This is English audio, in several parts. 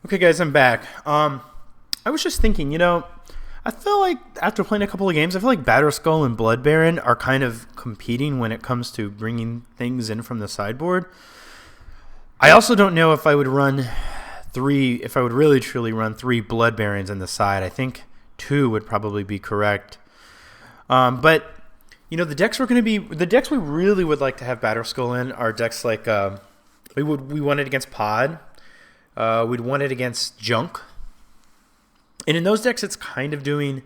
Okay, guys, I'm back. I was just thinking, I feel like after playing a couple of games, I feel like Batterskull and Blood Baron are kind of competing when it comes to bringing things in from the sideboard. I also don't know if I would really truly run three Blood Barons in the side. I think two would probably be correct. But the decks we really would like to have Batterskull in are decks like we want it against Pod. We'd want it against Junk. And in those decks, it's kind of doing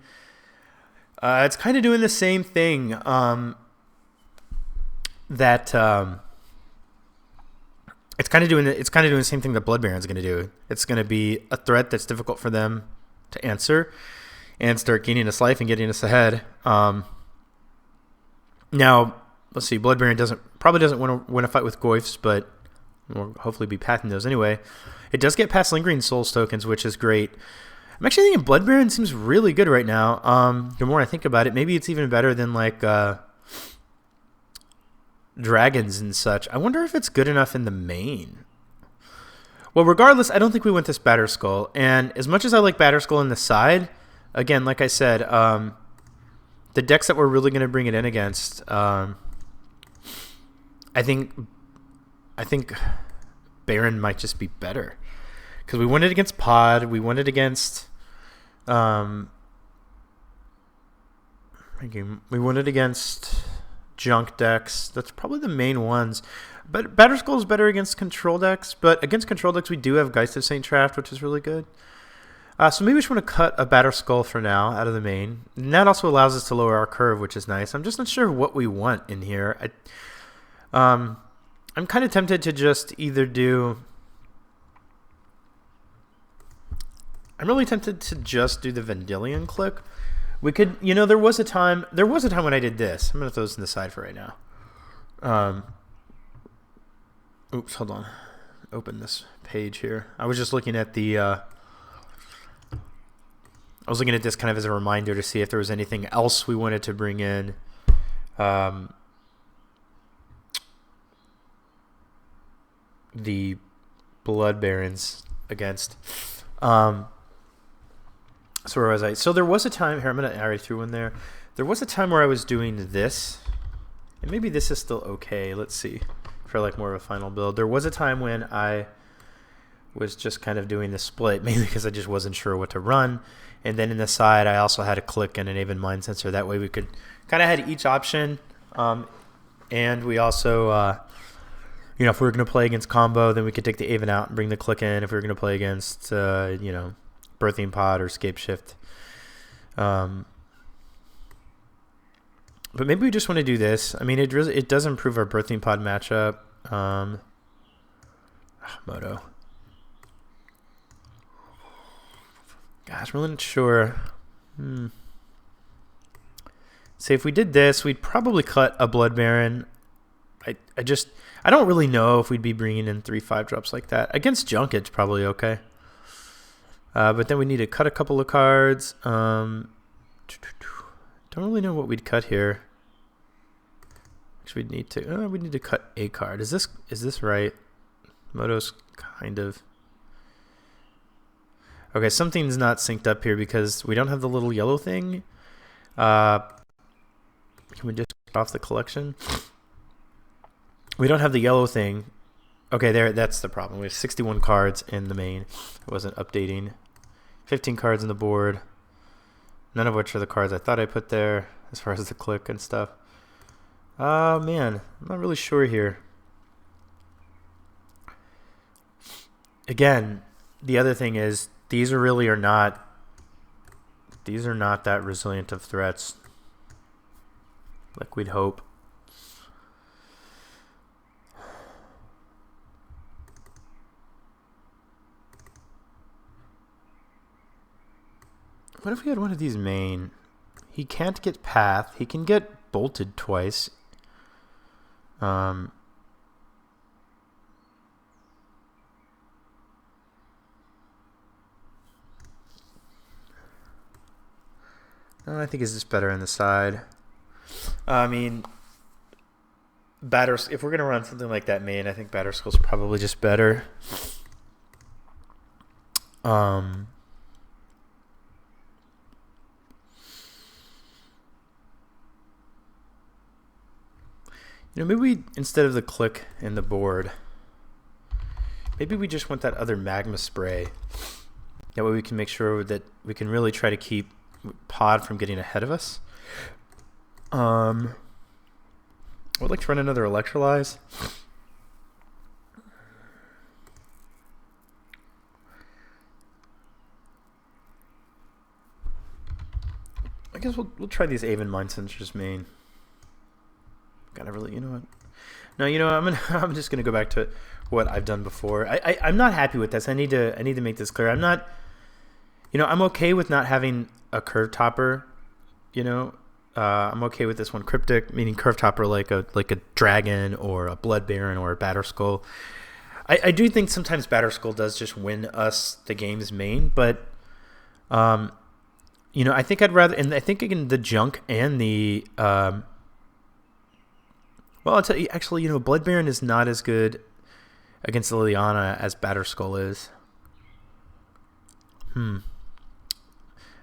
the same thing it's kind of doing the same thing that Blood Baron's going to do. It's going to be a threat that's difficult for them to answer and start gaining us life and getting us ahead. Now, let's see. Blood Baron probably doesn't want to win a fight with Goyfs, but we'll hopefully be pathing those anyway. It does get past Lingering Souls tokens, which is great. I'm actually thinking Blood Baron seems really good right now. The more I think about it, maybe it's even better than like dragons and such. I wonder if it's good enough in the main. Well, regardless, I don't think we went this Batterskull. And as much as I like Batterskull in the side, again, like I said, the decks that we're really going to bring it in against, I think Baron might just be better. Because we won it against Pod, we won it against we won it against Junk decks. That's probably the main ones. But Batterskull is better against control decks, but against control decks we do have Geist of Saint Traft, which is really good. So maybe we just want to cut a Batterskull for now out of the main. And that also allows us to lower our curve, which is nice. I'm just not sure what we want in here. I'm kind of tempted to just either do... I'm really tempted to just do the Vendilion click. We could, there was a time when I did this. I'm going to throw this in the side for right now. Oops, hold on. Open this page here. I was just looking at I was looking at this kind of as a reminder to see if there was anything else we wanted to bring in. The Blood Barons against. So where was I? So there was a time here. I already threw in there. There was a time where I was doing this, and maybe this is still okay. Let's see for like more of a final build. There was a time when I was just kind of doing the split, mainly because I just wasn't sure what to run. And then in the side, I also had a click and an Aven Mind Sensor. That way we could kind of had each option. And we also, if we were going to play against combo, then we could take the Aven out and bring the click in. If we were going to play against, Birthing Pod or Scape Shift. But maybe we just want to do this. I mean, it does improve our Birthing Pod matchup. Moto. Gosh, I'm really not sure. See, if we did this, we'd probably cut a Blood Baron. I don't really know if we'd be bringing in 3/5 drops like that. Against Junk, it's probably okay. But then we need to cut a couple of cards. Don't really know what we'd cut here. Actually, we'd need to cut a card. Is this right? Moto's kind of... Okay, something's not synced up here because we don't have the little yellow thing. Can we just get off the collection? We don't have the yellow thing. Okay, that's the problem. We have 61 cards in the main. It wasn't updating. 15 cards on the board. None of which are the cards I thought I put there as far as the click and stuff. Oh, man. I'm not really sure here. Again, the other thing is these are not that resilient of threats like we'd hope. What if we had one of these main? He can't get Path. He can get bolted twice. No, I think it's just better on the side. I mean, if we're going to run something like that main, I think Batterskull's probably just better. Um, maybe we, instead of the click and the board, maybe we just want that other magma spray. That way we can make sure that we can really try to keep Pod from getting ahead of us. I would like to run another Electrolyze. I guess we'll try these Aven Mind Sensors main. Gotta really, you know what? No, you know what? I'm just gonna go back to what I've done before. I'm not happy with this. I need to make this clear. I'm not. I'm okay with not having a curve topper. I'm okay with this one cryptic, meaning curve topper like a dragon or a blood baron or a Batterskull. I do think sometimes Batterskull does just win us the game's main, but I think I'd rather, and I think again the junk and the well, I'll tell you actually, Blood Baron is not as good against Liliana as Batterskull is.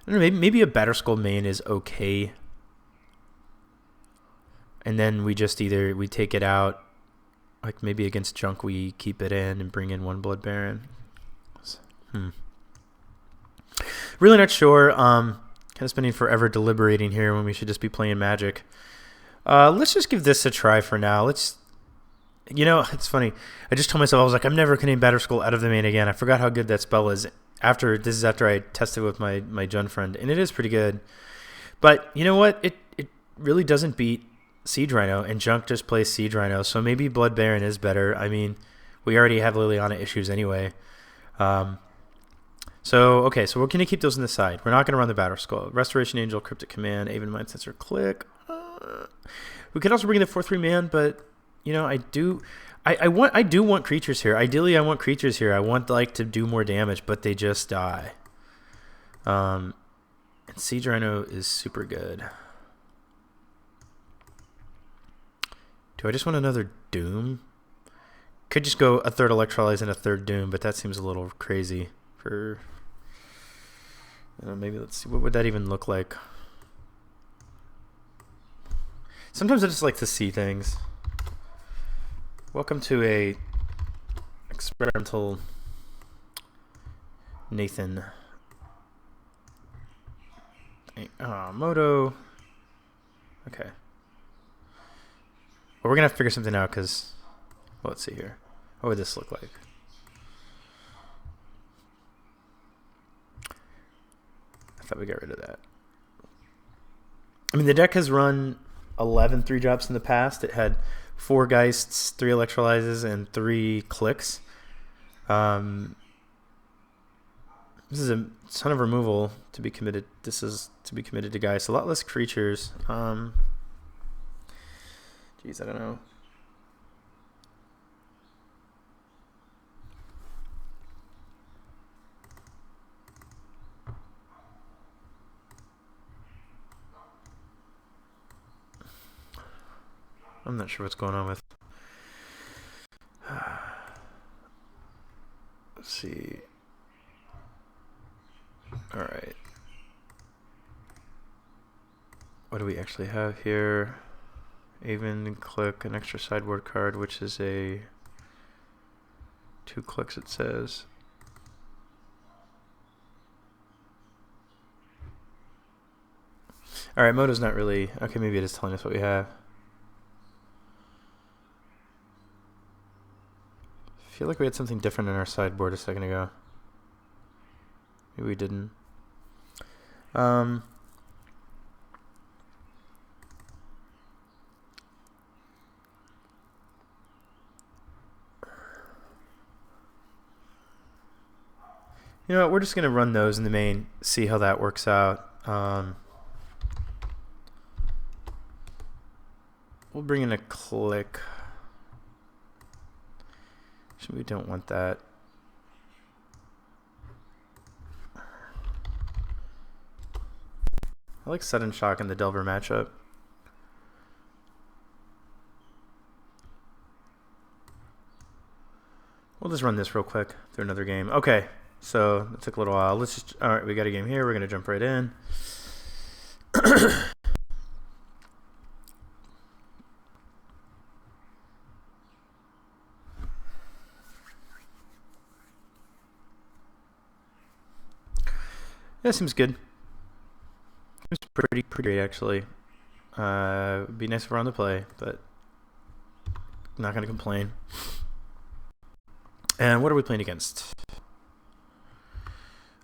I don't know, maybe a Batterskull main is okay. And then we just we take it out, like maybe against junk we keep it in and bring in one Blood Baron. Really not sure. Kind of spending forever deliberating here when we should just be playing Magic. Let's just give this a try for now. It's funny. I just told myself, I was like, I'm never going to Batterskull out of the main again. I forgot how good that spell is. After I tested with my Jun friend, and it is pretty good. But you know what? It really doesn't beat Siege Rhino, and junk just plays Siege Rhino. So maybe Blood Baron is better. I mean, we already have Liliana issues anyway. So we're going to keep those on the side. We're not going to run the Batterskull. Restoration Angel, Cryptic Command, Aven Mind Sensor, click. We could also bring in the 4/3 man, but I do want creatures here. Ideally, I want creatures here. I want to do more damage, but they just die. And Siege Rhino is super good. Do I just want another Doom? Could just go a third Electrolyze and a third Doom, but that seems a little crazy for. Maybe let's see. What would that even look like? Sometimes I just like to see things. Welcome to a experimental Nathan. Moto. Okay. Well, we're going to have to figure something out because, let's see here. What would this look like? I thought we got rid of that. I mean, the deck has run 11 3-drops in the past. It had 4 Geists, 3 Electrolyzes, and 3 clicks. This is a ton of removal to be committed. This is to be committed to Geist. A lot less creatures. Geez, I don't know. I'm not sure what's going on with. Let's see. All right. What do we actually have here? Aven, click, an extra sideboard card, which is a 2 clicks, it says. All right, Moto's not really. Okay, maybe it is telling us what we have. I feel like we had something different in our sideboard a second ago. Maybe we didn't. You know what, we're just going to run those in the main, see how that works out. We'll bring in a click. We don't want that. I like Sudden Shock in the Delver matchup. We'll just run this real quick through another game. Okay, So it took a little while. All right, we got a game here. We're going to jump right in. Yeah, seems good. Seems pretty great, actually. It'd be nice if we're on the play, but not going to complain. And what are we playing against?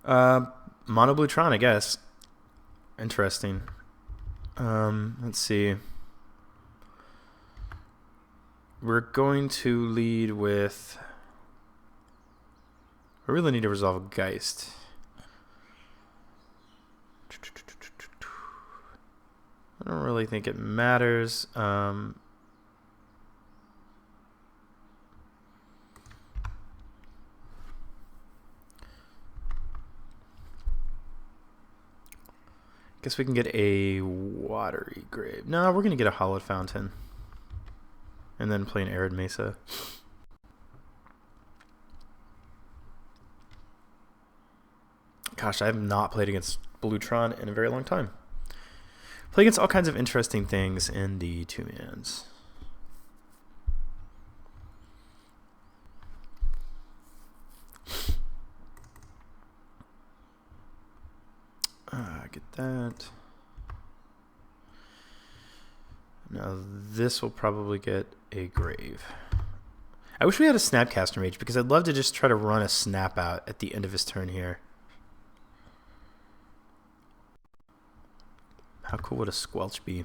Mono Blue Tron, I guess. Interesting. Let's see. We're going to lead with... I really need to resolve Geist. I don't really think it matters. Guess we can get a watery grave. No, we're going to get a hollowed fountain. And then play an arid mesa. Gosh, I have not played against Blue Tron in a very long time. Play against all kinds of interesting things in the two-mans. Get that. Now this will probably get a grave. I wish we had a Snapcaster Mage because I'd love to just try to run a snap out at the end of his turn here. How cool would a Squelch be?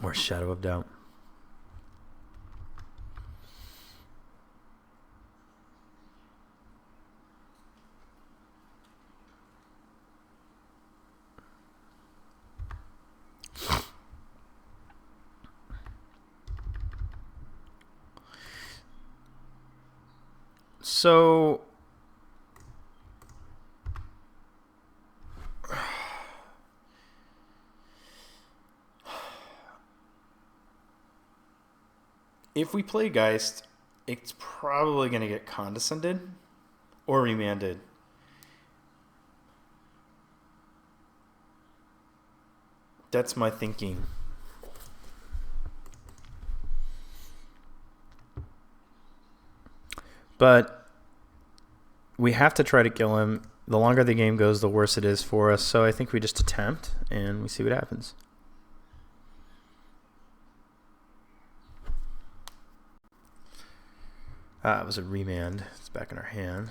Or Shadow of Doubt. So if we play Geist, it's probably going to get condescended or remanded. That's my thinking. But we have to try to kill him. The longer the game goes, the worse it is for us. So I think we just attempt and we see what happens. It was a remand. It's back in our hand.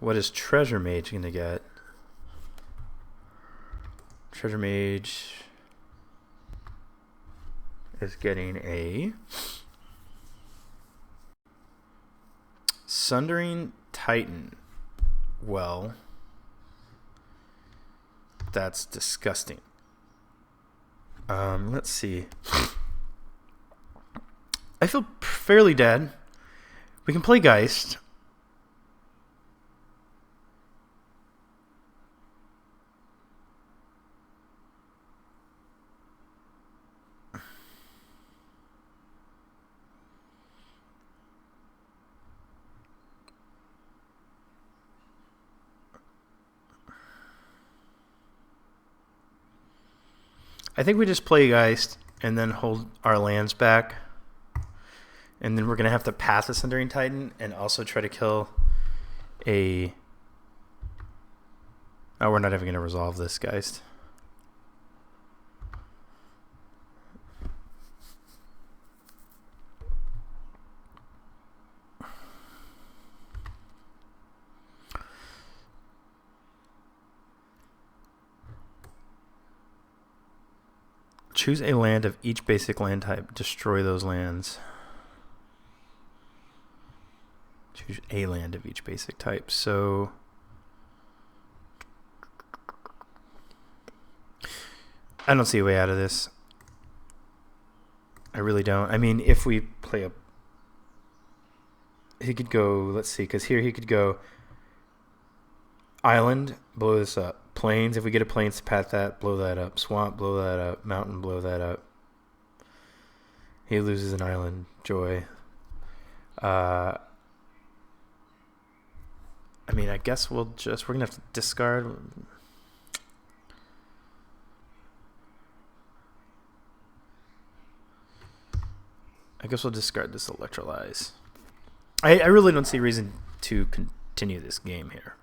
What is Treasure Mage going to get? Treasure Mage is getting a Sundering Titan. Well, that's disgusting. Let's see. I feel fairly dead. We can play Geist. I think we just play Geist and then hold our lands back. And then we're going to have to pass a Sundering Titan and also try to kill a... Oh, we're not even going to resolve this, Geist. Choose a land of each basic land type. Destroy those lands. Choose a land of each basic type. So I don't see a way out of this. I really don't. I mean, if we play a... He could go... Let's see, because here he could go... Island, blow this up. Plains, if we get a plains to path that, blow that up. Swamp, blow that up. Mountain, blow that up. He loses an island. Joy. I mean, I guess we're gonna have to discard. I guess we'll discard this Electrolyze. I really don't see a reason to continue this game here.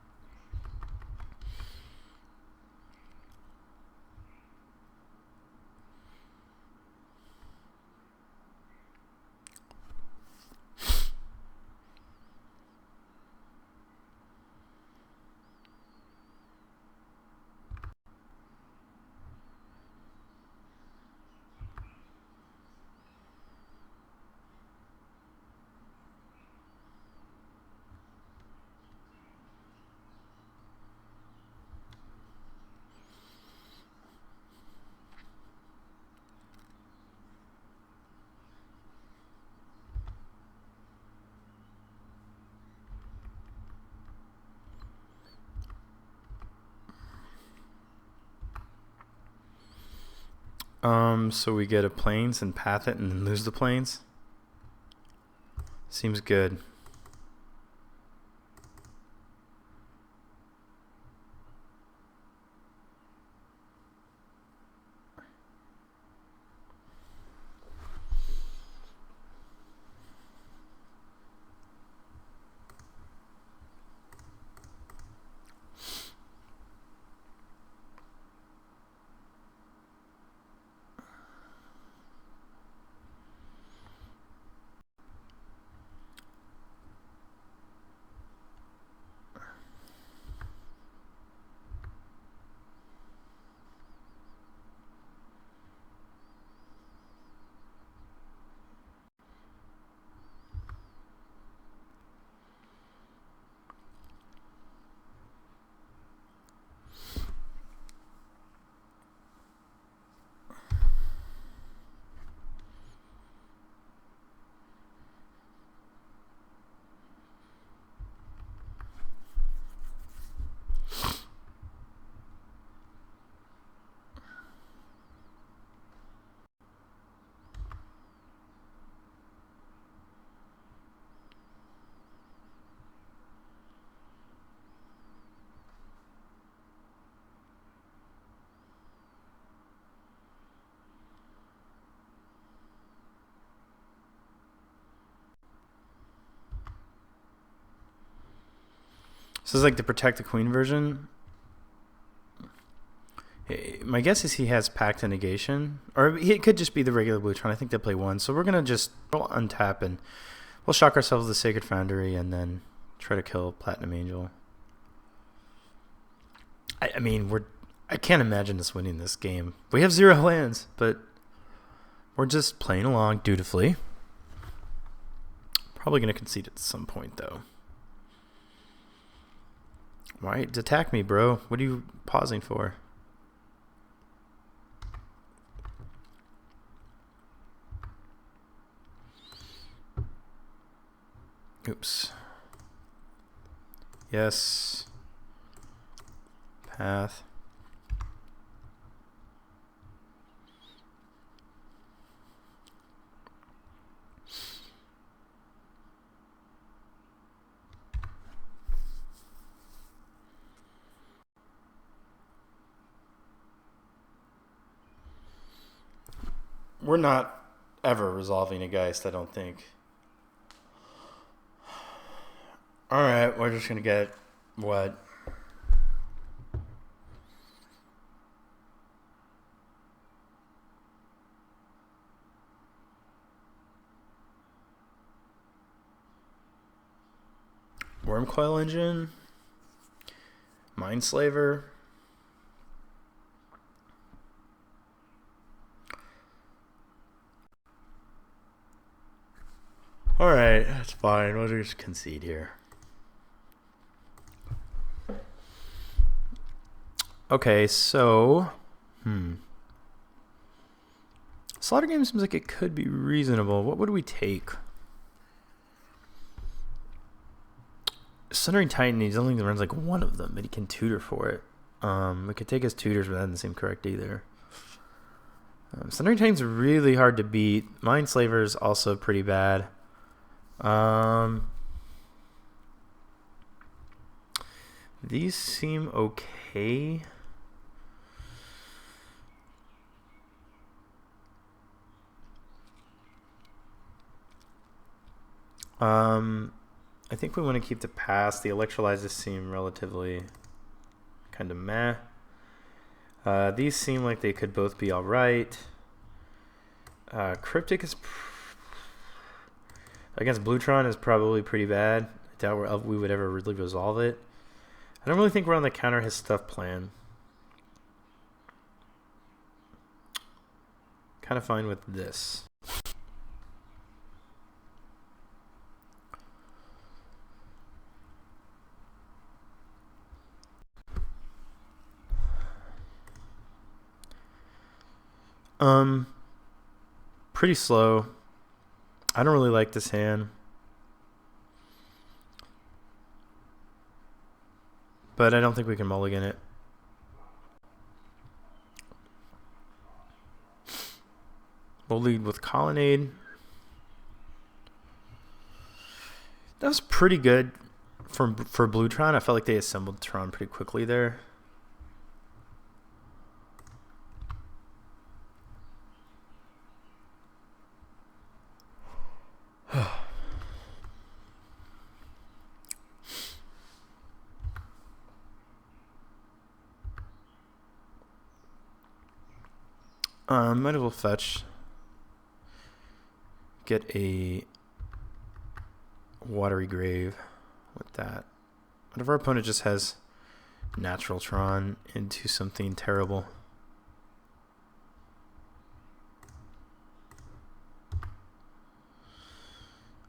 So we get a plains and path it and then lose the plains. Seems good. This is like the Protect the Queen version. My guess is he has Pact and Negation. Or it could just be the regular blue Tron. I think they play one. So we're going to just untap and we'll shock ourselves with the Sacred Foundry and then try to kill Platinum Angel. I mean, I can't imagine us winning this game. We have 0 lands, but we're just playing along dutifully. Probably going to concede at some point, though. Why? Attack me, bro. What are you pausing for? Oops. Yes. Path. We're not ever resolving a Geist, I don't think. Alright, we're just going to get what? Wormcoil Engine? Mindslaver? Alright, that's fine. We'll just concede here. Okay, so... Slaughter Game seems like it could be reasonable. What would we take? Sundering Titan, he's only runs like one of them, but he can tutor for it. We could take his tutors, but that doesn't seem correct either. Sundering Titan's really hard to beat. Mindslaver's also pretty bad. These seem okay. I think we want to keep the pass. The electrolyzers seem relatively kind of meh. These seem like they could both be alright. Cryptic is against Tron is probably pretty bad. I doubt we would ever really resolve it. I don't really think we're on the counter his stuff plan. Kind of fine with this. Pretty slow. I don't really like this hand. But I don't think we can mulligan it. We'll lead with Colonnade. That was pretty good for Tron. I felt like they assembled Tron pretty quickly there. Might as well fetch. Get a Watery Grave with that. What if our opponent just has natural Tron into something terrible?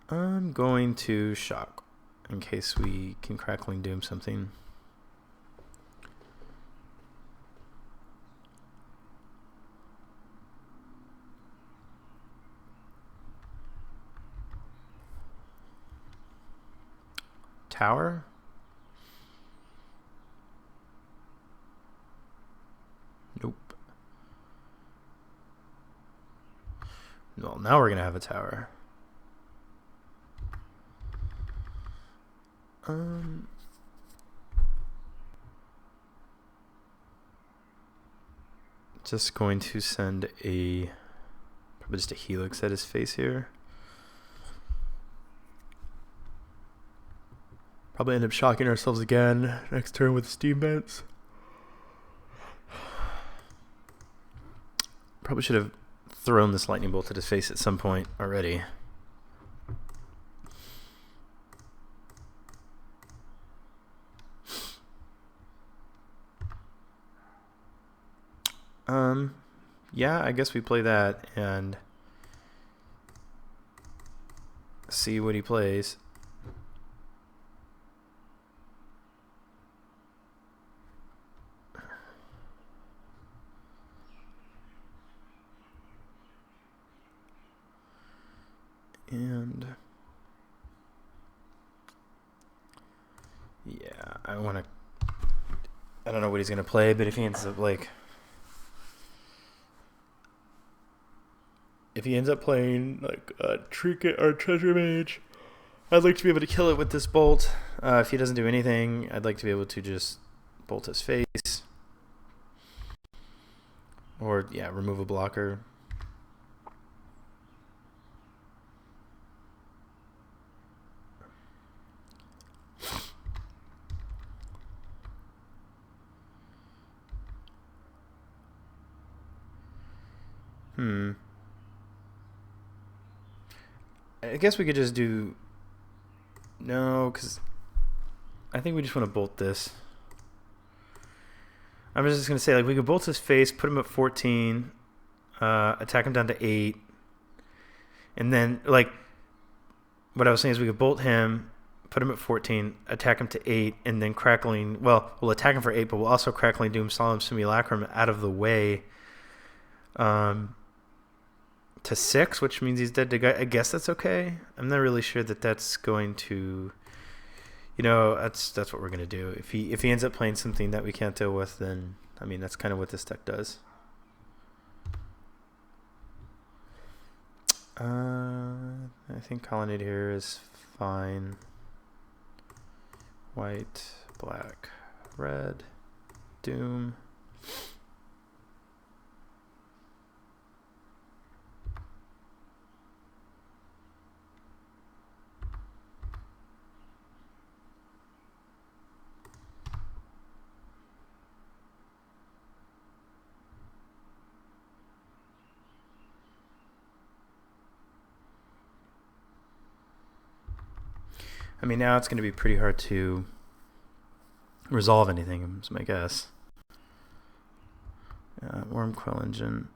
I'm going to shock in case we can Crackling Doom something. Tower? Nope. Well, now we're going to have a tower. Just going to send probably just a Helix at his face here. Probably end up shocking ourselves again next turn with Steam Vents. Probably should have thrown this Lightning Bolt at his face at some point already. Yeah, I guess we play that and see what he plays. And yeah, I don't know what he's going to play, but if he ends up playing like a Trinket or Treasure Mage, I'd like to be able to kill it with this bolt. If he doesn't do anything, I'd like to be able to just bolt his face. Or, yeah, remove a blocker. I guess we could just do... No, because I think we just want to bolt this. I'm just going to say, like, we could bolt his face, put him at 14, attack him down to 8, and then, like, what I was saying is we could bolt him, put him at 14, attack him to 8, and then Crackling... Well, we'll attack him for 8, but we'll also Crackling Doom Solemn Simulacrum out of the way to 6, which means he's dead to guy. I guess that's okay. I'm not really sure that that's going to You know, that's what we're gonna do. If he ends up playing something that we can't deal with, then I mean that's kind of what this deck does. I think Colonnade here is fine. White, black, red, Doom. I mean, now it's going to be pretty hard to resolve anything, is my guess. Worm Quill Engine.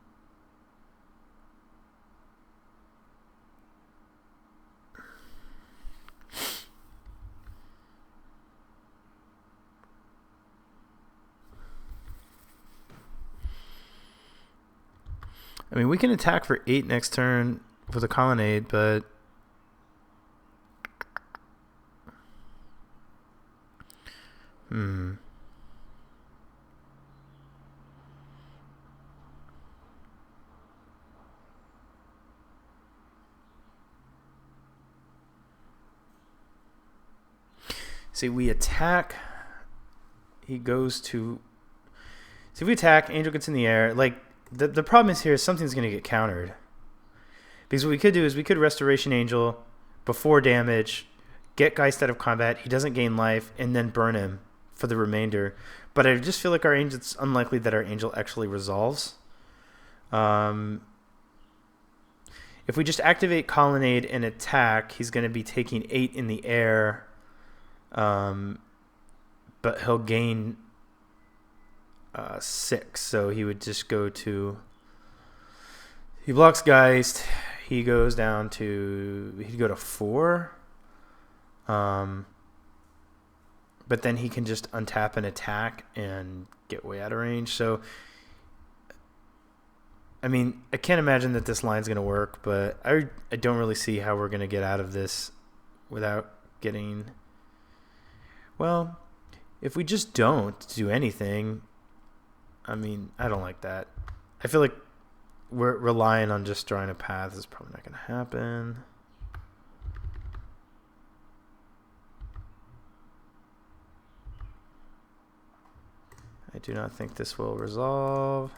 I mean, we can attack for 8 next turn with a Colonnade, but see, we attack. He goes to. See, if we attack, Angel gets in the air. Like the problem is here is something's going to get countered. Because what we could do is we could Restoration Angel before damage, get Geist out of combat. He doesn't gain life, and then burn him for the remainder. But I just feel like our Angel. It's unlikely that our Angel actually resolves. If we just activate Colonnade and attack, he's going to be taking 8 in the air. But he'll gain 6, so he would just go to. He blocks Geist. He goes down to. He'd go to 4. But then he can just untap and attack and get way out of range. So, I mean, I can't imagine that this line's going to work, but I don't really see how we're going to get out of this without getting. Well, if we just don't do anything, I mean, I don't like that. I feel like we're relying on just drawing a path is probably not going to happen. I do not think this will resolve.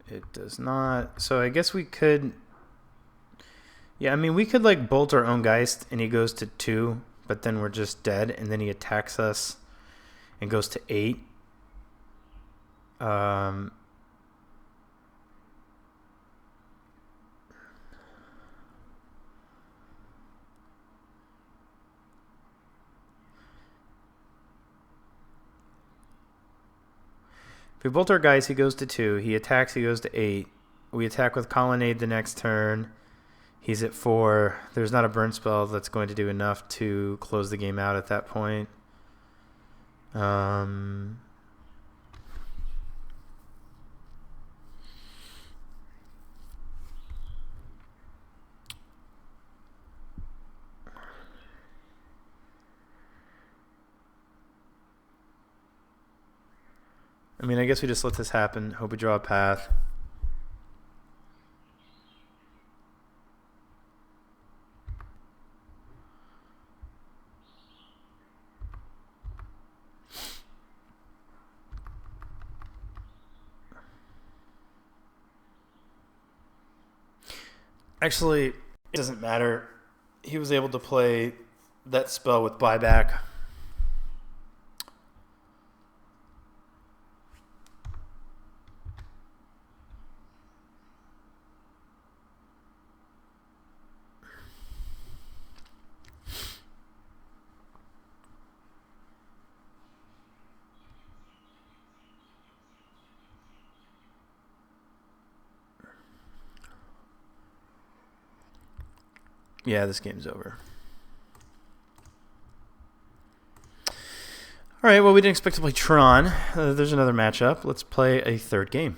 It does not. So I guess we could. Yeah, I mean, we could like bolt our own Geist and he goes to 2, but then we're just dead, and then he attacks us and goes to 8. If we bolt our Geist, he goes to 2. He attacks, he goes to 8. We attack with Colonnade the next turn. He's at 4. There's not a burn spell that's going to do enough to close the game out at that point. I mean, I guess we just let this happen. Hope we draw a path. Actually, it doesn't matter. He was able to play that spell with buyback. Yeah, this game's over. All right, well, we didn't expect to play Tron. There's another matchup. Let's play a third game.